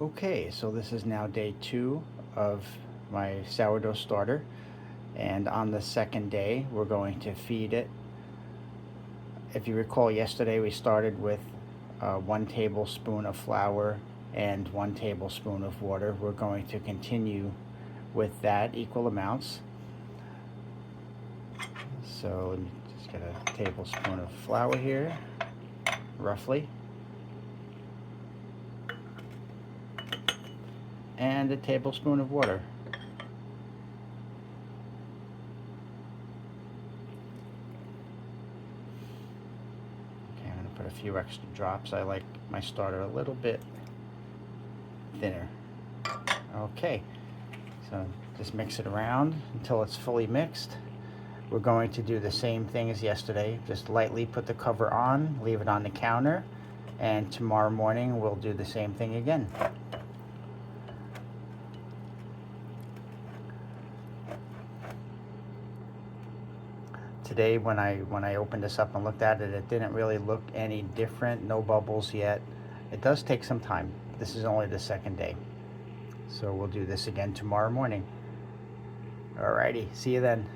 Okay, so this is now day 2 of my sourdough starter, and on the second day we're going to feed it. If you recall, yesterday we started with 1 tablespoon of flour and 1 tablespoon of water. We're going to continue with that, equal amounts. So just get a tablespoon of flour here, roughly, and a tablespoon of water. Okay, I'm going to put a few extra drops. I like my starter a little bit thinner. Okay, so just mix it around until it's fully mixed. We're going to do the same thing as yesterday. Just lightly put the cover on, leave it on the counter, and tomorrow morning we'll do the same thing again. Today when I opened this up and looked at it, it didn't really look any different. No bubbles yet. It does take some time. This is only the second day. So we'll do this again tomorrow morning. Alrighty, see you then.